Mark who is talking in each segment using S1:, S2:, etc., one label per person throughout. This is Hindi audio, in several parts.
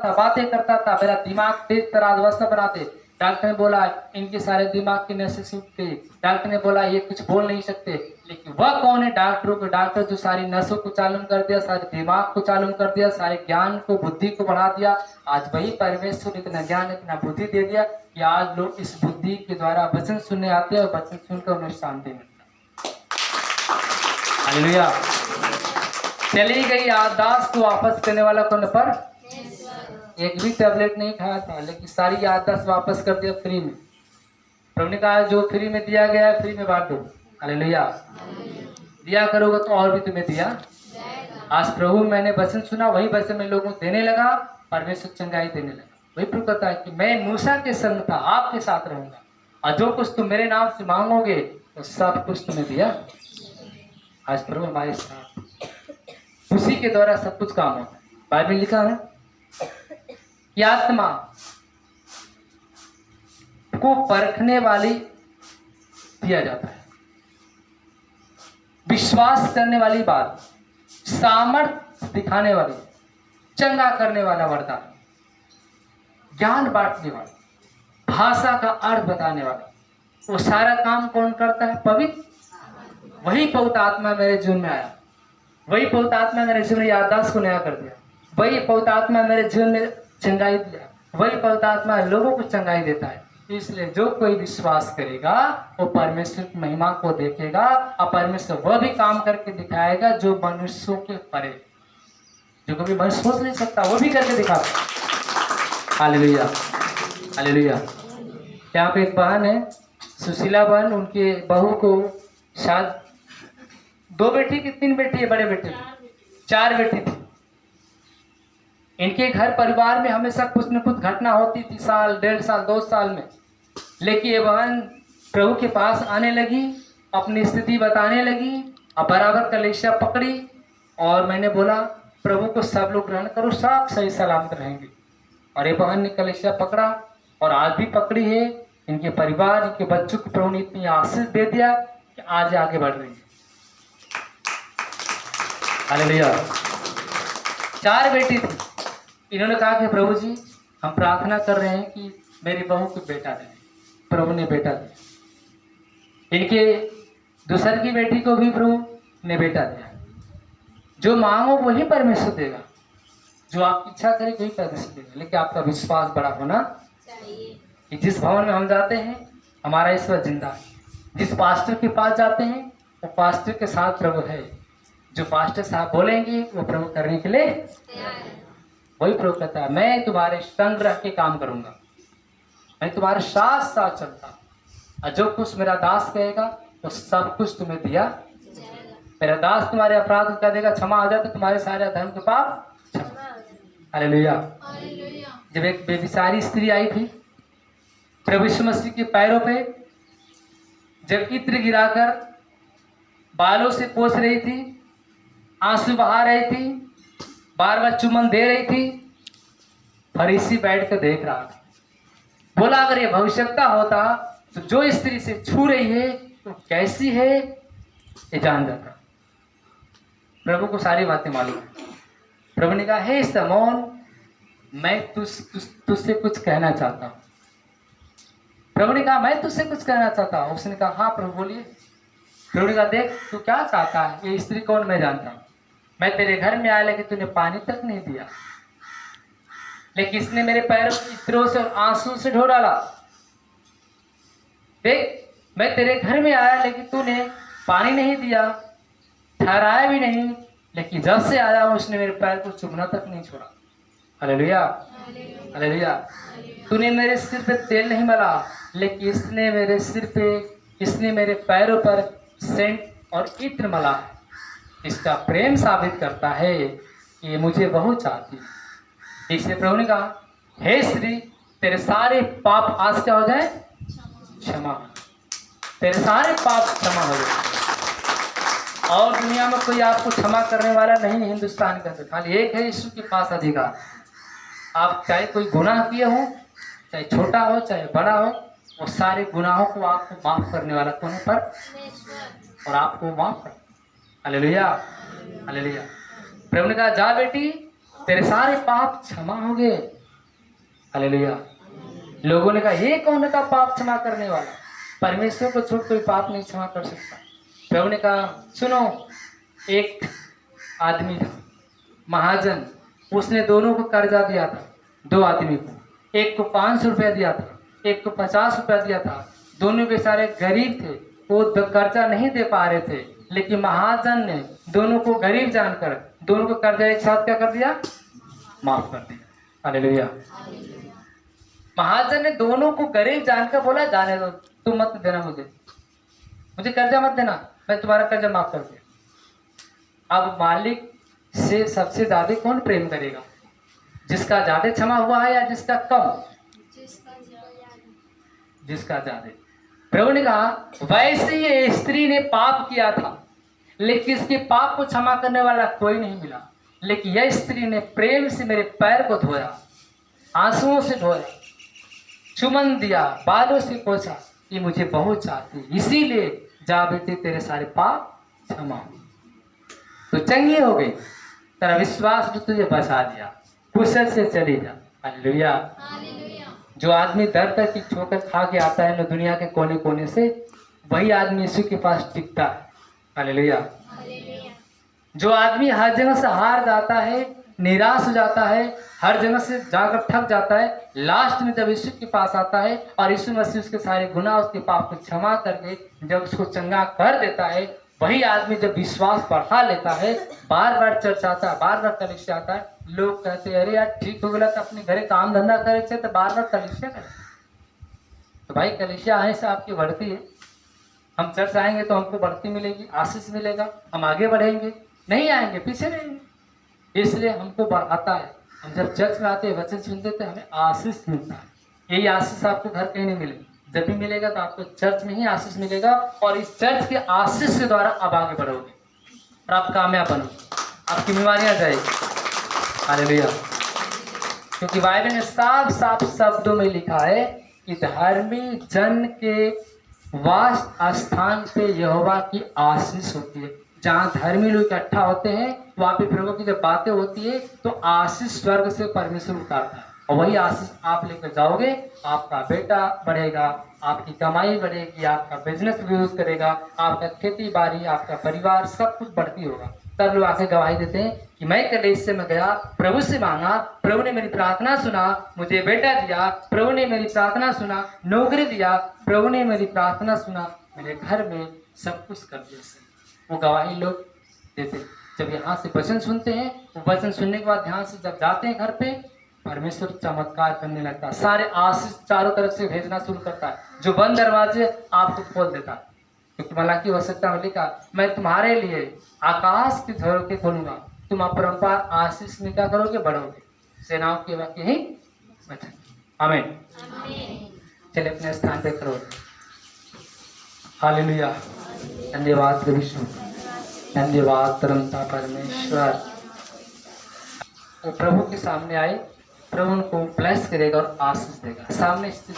S1: था, बातें करता था, मेरा दिमाग तेज तराज वैसा बनाते। डॉक्टर ने बोला इनके सारे दिमाग की नसें सूखते, डॉक्टर ने बोला ये कुछ बोल नहीं सकते। लेकिन वह कौन है डॉक्टर जो सारी नसों को चालू कर दिया, सारे दिमाग को चालू कर दिया, सारे ज्ञान को बुद्धि को बढ़ा दिया। आज वही परमेश्वर इतना ज्ञान इतना बुद्धि दे दिया कि आज लोग इस बुद्धि के द्वारा वचन सुनने आते हैं और वचन सुनकर उन्हें शांति मिलता है। हालेलुया। चली गई याददाश्त को वापस करने वाला कौन पर? एक भी टैबलेट नहीं खाया था, लेकिन सारी याददाश्त वापस कर दिया फ्री में। प्रभु ने कहा जो फ्री में दिया गया है फ्री में बांट दो। हालेलुया। दिया करोगे तो और भी तुम्हें दिया। आज प्रभु मैंने वचन सुना, वही वचन मैं लोगों को देने लगा, परमेश्वर चंगाई देने लगा। वही प्रभु कहता है कि मैं मूसा के संग था, आपके साथ रहूंगा, और जो कुछ तुम मेरे नाम से मांगोगे तो सब कुछ तुम्हें दिया। आज प्रभु हमारे साथ, उसी के द्वारा सब कुछ काम होता है। बाइबल लिखा है कि आत्मा को परखने वाली दिया जाता है, विश्वास करने वाली बात, सामर्थ्य दिखाने वाली, चंगा करने वाला वरदान, ज्ञान बांटने वाला, भाषा का अर्थ बताने वाला, वो सारा काम कौन करता है? पवित्र। वही पवित्र आत्मा मेरे जीवन में आया, वही पवित्र आत्मा मेरे जीवन में याददाश्त को नया कर दिया, वही पवित्र आत्मा मेरे जीवन में चंगाई दिया, वही पवित्र आत्मा लोगों को चंगाई देता है। इसलिए जो कोई विश्वास करेगा वो परमेश्वर की महिमा को देखेगा, और परमेश्वर वह भी काम करके दिखाएगा जो मनुष्यों के परे, जो कभी मनुष्य सोच नहीं सकता, वो भी करके दिखाता। Hallelujah, hallelujah. यहाँ पे एक बहन है, सुशीला बहन, उनके बहू को शायद 2 बेटी की 3 बेटी है, बड़े बेटे 4 बेटी थी। इनके घर परिवार में हमेशा कुछ न कुछ घटना होती थी, साल 1.5 साल 2 साल में। लेकिन ये बहन प्रभु के पास आने लगी, अपनी स्थिति बताने लगी, और बराबर कलीसिया पकड़ी, और मैंने बोला प्रभु को सब लोग ग्रहण करो, सब सही सलामत रहेंगे। और ये बहन ने कलीसिया पकड़ा, और आज भी पकड़ी है। इनके परिवार, इनके बच्चों को प्रभु ने इतनी आशीष दे दिया कि आज आगे बढ़ रही है। हालेलुया। 4 बेटी थी। इन्होंने कहा कि प्रभु जी हम प्रार्थना कर रहे हैं कि मेरी बहू को बेटा दें। प्रभु ने बेटा दिया। इनके दूसर की बेटी को भी प्रभु ने बेटा दिया। जो मांगो वही परमेश्वर देगा, जो आप इच्छा करें वही परमेश्वर देगा, लेकिन आपका विश्वास बड़ा होना चाहिए। कि जिस भवन में हम जाते हैं हमारा ईश्वर जिंदा है, जिस पास्टर के पास जाते हैं वो पास्टर के साथ प्रभु है, जो पास्टर साहब बोलेंगे वो प्रभु करने के लिए वही प्रभु कहता है मैं तुम्हारे संग रह के काम करूंगा, मैं तुम्हारे साथ साथ चलता हूँ, और जो कुछ मेरा दास कहेगा वो सब कुछ तुम्हें दिया। मेरा दास तुम्हारे अपराध कर देगा, क्षमा हो जाते तुम्हारे सारे धर्म के पाप क्षमा। हालेलुया। जब एक बेबिचारी स्त्री आई थी प्रभु यीशु मसीह के पैरों पे, जब इत्र गिराकर बालों से पोंछ रही थी, आंसू बहा रही थी, बार बार चुम्बन दे रही थी, फरीसी बैठ कर देख रहा था। बोला अगर ये भविष्यता होता तो जो स्त्री से छू रही है तो कैसी है ये जान जाता। प्रभु को सारी बातें मालूम है। प्रभु ने कहा हे समौन मैं तुझसे कुछ कहना चाहता हूँ। प्रभु ने कहा मैं तुझसे कुछ कहना चाहता हूँ। उसने कहा हाँ प्रभु बोलिए। प्रभु ने कहा देख तू क्या चाहता है, ये स्त्री कौन मैं जानता हूँ। मैं तेरे घर में आया लेकिन तूने पानी तक नहीं दिया, लेकिन इसने मेरे पैरों को इत्रों से और आंसू से ढो डाला। देख मैं तेरे घर में आया लेकिन तूने पानी नहीं दिया, ठहराया भी नहीं, लेकिन जब से आया उसने मेरे पैर को चुभना तक नहीं छोड़ा। Hallelujah, hallelujah. तूने मेरे सिर पे तेल नहीं मला, लेकिन इसने मेरे सिर पे, इसने मेरे पैरों पर सेंट और इत्र मला। इसका प्रेम साबित करता है कि ये मुझे बहुत चाहती है। इसलिए प्रभु ने कहा हे स्त्री तेरे सारे पाप आज क्या हो जाए, क्षमा, तेरे सारे पाप क्षमा हो जाए। और दुनिया में कोई आपको क्षमा करने वाला नहीं है हिंदुस्तान के अंदर, खाली एक है यीशु के पास अधिकार। आप चाहे कोई गुनाह किए हो, चाहे छोटा हो चाहे बड़ा हो, वो सारे गुनाहों को आपको माफ करने वाला कौन है पर, और आपको माफ कर। Hallelujah, hallelujah. प्रभु ने कहा जा बेटी तेरे सारे पाप क्षमा हो गए। हालेलुया। लोगों ने कहा ये कौन है का पाप क्षमा करने वाला? परमेश्वर को छोड़ कोई पाप नहीं क्षमा कर सकता। प्रभु ने कहा सुनो, एक आदमी था महाजन, उसने दोनों को कर्जा दिया था। दो आदमी को, एक को 500 रुपया दिया था, एक को 50 रुपया दिया था। दोनों बेचारे गरीब थे, वो कर्जा नहीं दे पा रहे थे, लेकिन महाजन ने दोनों को गरीब जानकर दोनों को कर्जा एक साथ क्या कर दिया? माफ कर दिया। हालेलुया। महाजन ने दोनों को गरीब जानकर बोला जाने दो, तुम मत देना, मुझे कर्जा मत देना, मैं तुम्हारा कर्जा माफ कर दिया। अब मालिक से सबसे ज्यादा कौन प्रेम करेगा? जिसका ज्यादा क्षमा हुआ है या जिसका कम? जिसका ज्यादा। प्रभु ने कहा वैसे ये स्त्री ने पाप किया था, लेकिन इसके पाप को क्षमा करने वाला कोई नहीं मिला। लेकिन यह स्त्री ने प्रेम से मेरे पैर को धोया, आंसुओं से धोया, चुमन दिया, बालों से पोछा, ये मुझे बहुत चाहती, इसीलिए जा बेटे तेरे सारे पाप क्षमा हो। तो चंगी हो गई, तेरा विश्वास ने तुझे बचा दिया, कुशल से चली जा। हालेलुया। जो आदमी दर दर की ठोकर खा के आता है ना दुनिया के कोने कोने से, वही आदमी यीशु के पास टिकता है। हालेलुया। जो आदमी हर जगह से हार जाता है, निराश हो जाता है, हर जगह से जाकर थक जाता है, लास्ट में जब यीशु के पास आता है और यीशु मसीह उसके सारे गुनाह, उसके पाप को क्षमा करके जब उसको चंगा कर देता है, वही आदमी जब विश्वास बढ़ा लेता है, बार बार चर्च आता है, बार बार कलीसिया आता है। लोग कहते हैं अरे यार ठीक हो गया तो अपने घरे काम धंधा करे थे तो बार बार कलीसिया करे। तो भाई कलीसिया आने से आपकी बढ़ती है। हम चर्च आएंगे तो हमको बढ़ती मिलेगी, आशीष मिलेगा, हम आगे बढ़ेंगे। नहीं आएंगे पीछे रहेंगे। इसलिए हमको बढ़ाता है। हम जब चर्च में आते हैं, वचन सुनते तो हमें आशीष मिलता है। यही आशीष आपको घर कहीं नहीं मिलेगी। जब भी मिलेगा तो आपको चर्च में ही आशीष मिलेगा, और इस चर्च के आशीष के द्वारा आप आगे बढ़ोगे और आप कामयाब बनोगे, आपकी बीमारियां जाएगी। हालेलुया। क्योंकि बाइबल में साफ साफ शब्दों में लिखा है कि धर्मी जन के वास स्थान पे यहोवा की आशीष होती है। जहाँ धर्मी लोग इकट्ठा होते हैं वहाँ पे प्रभु की जब बातें होती है तो आशीष स्वर्ग से परमेश्वर उतारता है, और वही आशीष आप लेकर जाओगे। आपका बेटा बढ़ेगा, आपकी कमाई बढ़ेगी, आपका बिजनेस ग्रोथ करेगा, आपका खेती बाड़ी, आपका परिवार सब कुछ बढ़ती होगा। तब लोग आके गवाही देते हैं कि मैं कलीसिया में गया, प्रभु से मांगा, प्रभु ने मेरी प्रार्थना सुना, मुझे बेटा दिया, प्रभु ने मेरी प्रार्थना सुना, नौकरी दिया, प्रभु ने मेरी प्रार्थना सुना, मेरे घर में सब कुछ कर दिया। वो गवाही लोग देते। जब यहाँ से वचन सुनते हैं, वो वचन सुनने के बाद ध्यान से जब जाते हैं घर पे, परमेश्वर चमत्कार करने लगता है। सारे आशीष चारों तरफ से भेजना शुरू करता है। जो बंद दरवाजे आपको खोल देता है। क्योंकि मलाकी वचन में लिखा, मैं तुम्हारे लिए आकाश की झरोखे खोलूंगा, तुम अपरंपार आशीष में क्या करोगे? बढ़ोगे। सेनाओं के वाक्य ही वचन। आमीन। चले अपने स्थान पे करो। हालेलुया। धन्यवाद प्रभु, धन्यवाद परमता परमेश्वर। वो प्रभु के सामने आए, प्रभु उनको ब्लेस करेगा और आशीष देगा। सामने स्थित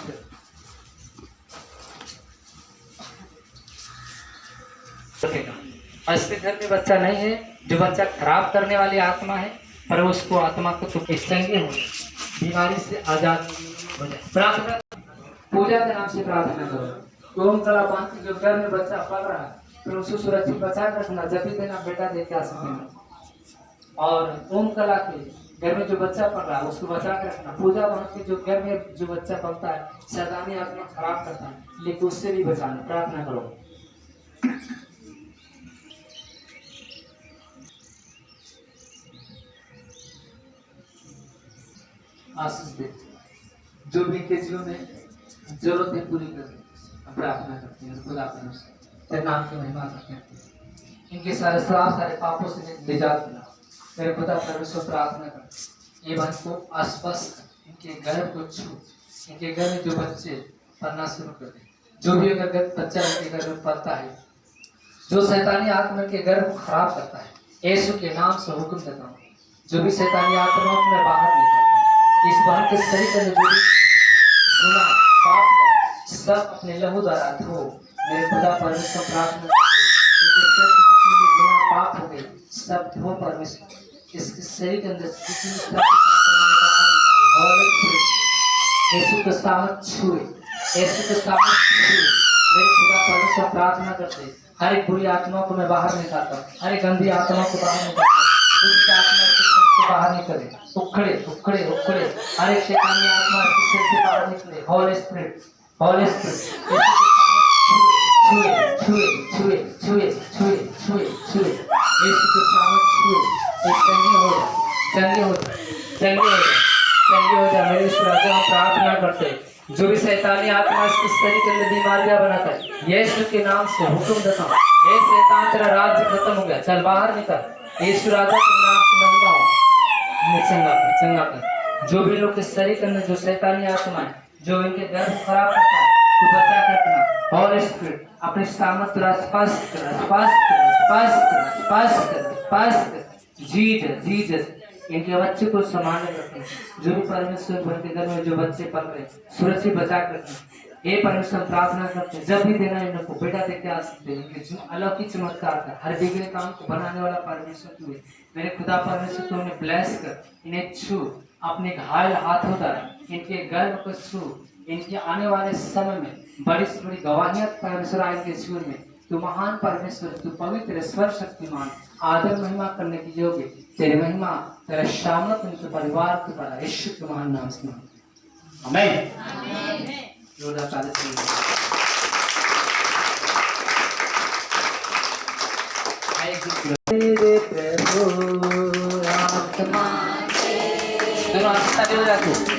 S1: रखेगा। और इसके घर में बच्चा नहीं है, जो बच्चा खराब करने वाली आत्मा है, पर उसको आत्मा को तो चंगे हो, बीमारी से आजाद हो जाए। प्रार्थना पूजा के नाम से प्रार्थना करो। ओम कला बांध जो घर में बच्चा पढ़ रहा है, तो उसको सुरक्षित बचा कर रखना। जब भी देना बेटा दे के आ सकते। और ओम कला के घर में जो बच्चा पढ़ रहा है उसको बचा कर रखना। पूजा वहां के जो घर में जो बच्चा पढ़ता है, शैतानी आत्मा खराब करता है, लेकिन उससे भी बचाना। प्रार्थना करो। आशीष दे, जो भी के जीवन में जरूरतें पूरी कर, प्रार्थना करते हैं खुदा तेरे नाम की महिमा करते हैं। इनके सारे श्राप, सारे पापों से निजात दिला मेरे खुदा परमेश्वर। प्रार्थना कर ये बात को स्पष्ट कर, इनके घर को छू, इनके घर में जो बच्चे पढ़ना शुरू कर दे। जो भी अगर बच्चा इनके घर में पढ़ता है, जो शैतानी आत्मा के घर को खराब करता है, यीशु के नाम से हुक्म देता हूँ, जो भी शैतानी आत्मा में बाहर निकालता है, इस बहन के शरीर में जो भी गुनाह पाप सब अपने लहू द्वारा धो। मेरे खुदा परमेश्वर प्रार्थना गुनाह पाप हो गए सब धो परमेश्वर। इसके शरीर के अंदर किसी भी तरह की बाहर निकाले। यीशु को सामर्थ छुए, यीशु को सामर्थ छुए। मेरे खुदा परमेश्वर प्रार्थना करते हर एक बुरी आत्मा को मैं बाहर निकालता हूँ, हर एक गंदी आत्मा को बाहर निकालता हूँ, दुष्ट आत्मा से बाहर निकले, उखड़े उखड़े उखड़े, हर एक शैतानी आत्मा से बाहर निकले। होली स्पिरिट, होली स्पिरिट, छुए छुए छुए छुए छुए छुए छुए, यीशु के सामर्थ छुए, एक चंगे हो जाए, चंगे हो जाए, चंगे हो जाए, चंगे हो जाए। मेरे ईश्वर हम प्रार्थना करते हैं जो भी शैतानी आत्मा इस शरीर के अंदर बीमारियां बनाता है, यीशु के नाम से हुक्म देता हूँ, ये शैतान तेरा राज्य खत्म हो गया, चल बाहर निकल। यीशु राजा के नाम से महिमा हो, चंगा कर, चंगा कर। जो भी लोग के शरीर के अंदर जो शैतानी आत्मा है, जो इनके गर्भ खराब करता है, तू बचा करना। और स्पिरिट अपने सामर्थ्य स्पष्ट कर, स्पष्ट कर, स्पष्ट कर, स्पष्ट कर, स्पष्ट कर। जीसस, जीसस इनके बच्चे को संभालने रखें, जो भी परमेश्वर भर के घर में जो बच्चे पल रहे सुरक्षित बचा कर रखें। ये परमेश्वर प्रार्थना करते हैं जब भी देना इन को बेटा दे के आ सकते हैं, इनके जो अलौकिक चमत्कार का हर बिगड़े काम को बनाने वाला परमेश्वर तू है। मेरे खुदा परमेश्वर तू उन्हें ब्लेस कर, इन्हें छू, अपने घायल हाथों द्वारा इनके गर्भ को छू, इनके आने वाले समय में बड़ी से बड़ी गवाहियां परमेश्वर आएंगे जीवन में। तू महान परमेश्वर, तू पवित्र, स्वर शक्तिमान, आदर महिमा करने की योग्य, तेरी महिमा तेरा शामत उनके परिवार के द्वारा यीशु के महान नाम से। आमीन, आमीन। जोरदार ताली से प्रभु आत्मा दोनों हाथ ताली हो जाते।